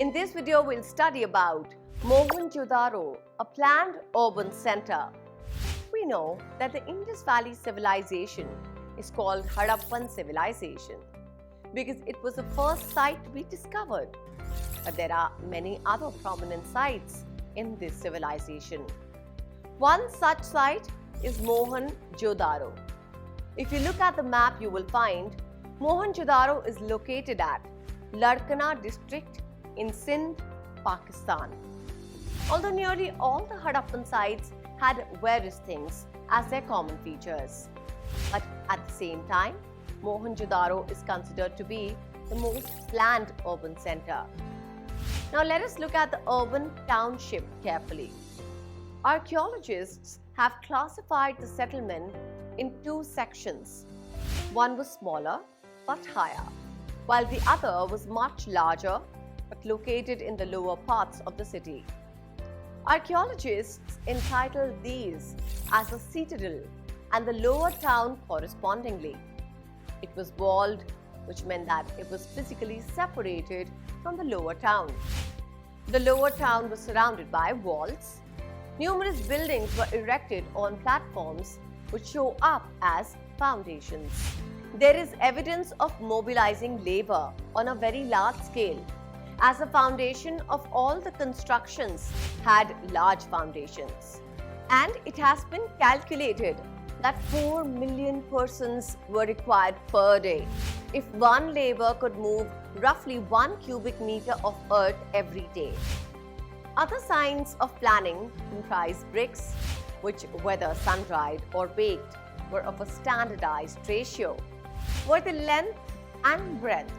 In this video, we'll study about Mohenjodaro, a planned urban center. We know that the Indus Valley civilization is called Harappan civilization because it was the first site to be discovered. But there are many other prominent sites in this civilization. One such site is Mohenjodaro. If you look at the map, you will find Mohenjodaro is located at Larkana district in Sindh, Pakistan. Although nearly all the Harappan sites had various things as their common features. But at the same time, Mohenjodaro is considered to be the most planned urban center. Now let us look at the urban township carefully. Archaeologists have classified the settlement in two sections. One was smaller but higher, while the other was much larger but located in the lower parts of the city. Archaeologists entitled these as a citadel and the lower town correspondingly. It was walled, which meant that it was physically separated from the lower town. The lower town was surrounded by walls. Numerous buildings were erected on platforms which show up as foundations. There is evidence of mobilizing labor on a very large scale, as the foundation of all the constructions had large foundations. And it has been calculated that 4 million persons were required per day if one labor could move roughly 1 cubic meter of earth every day. Other signs of planning comprise bricks, which, whether sun-dried or baked, were of a standardized ratio, where the length and breadth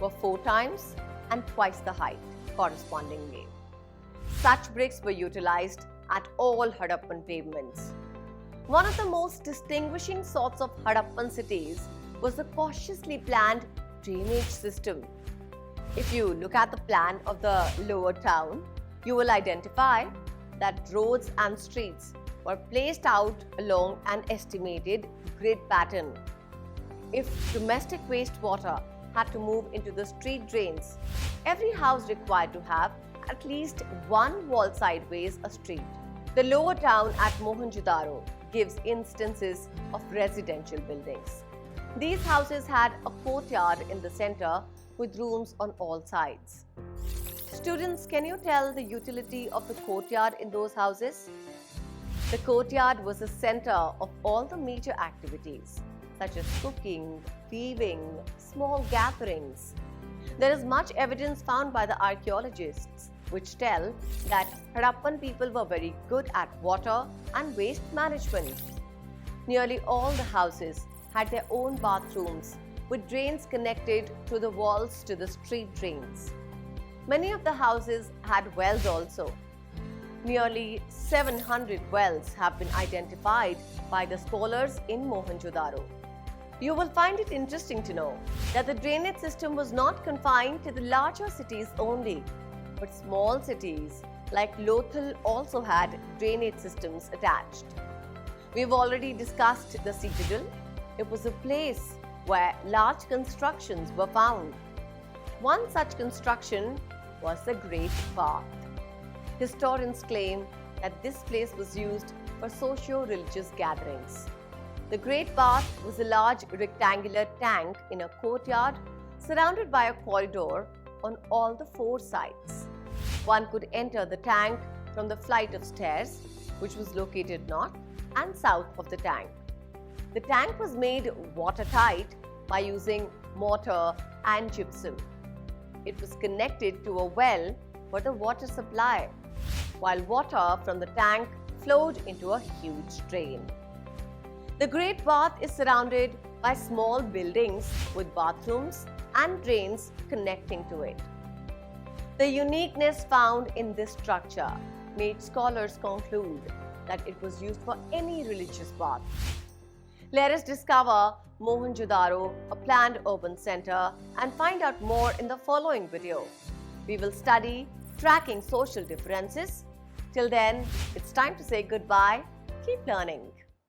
were 4 times and twice the height correspondingly. Such bricks were utilized at all Harappan pavements. One of the most distinguishing sorts of Harappan cities was the cautiously planned drainage system. If you look at the plan of the lower town, you will identify that roads and streets were placed out along an estimated grid pattern. If domestic wastewater had to move into the street drains, every house required to have at least one wall sideways a street. The lower town at Mohenjodaro gives instances of residential buildings. These houses had a courtyard in the center with rooms on all sides. Students, can you tell the utility of the courtyard in those houses? The courtyard was the center of all the major activities, such as cooking, weaving, small gatherings. There is much evidence found by the archaeologists which tell that Harappan people were very good at water and waste management. Nearly all the houses had their own bathrooms with drains connected to the walls to the street drains. Many of the houses had wells also. Nearly 700 wells have been identified by the scholars in Mohenjodaro. You will find it interesting to know that the drainage system was not confined to the larger cities only, but small cities like Lothal also had drainage systems attached. We've already discussed the citadel. It was a place where large constructions were found. One such construction was the Great Bath. Historians claim that this place was used for socio-religious gatherings. The Great Bath was a large rectangular tank in a courtyard surrounded by a corridor on all the 4 sides. One could enter the tank from the flight of stairs, which was located north and south of the tank. The tank was made watertight by using mortar and gypsum. It was connected to a well for the water supply, while water from the tank flowed into a huge drain. The Great Bath is surrounded by small buildings with bathrooms and drains connecting to it. The uniqueness found in this structure made scholars conclude that it was used for any religious bath. Let us discover Mohenjodaro, a planned urban center, and find out more in the following video. We will study tracking social differences. Till then, it's time to say goodbye. Keep learning.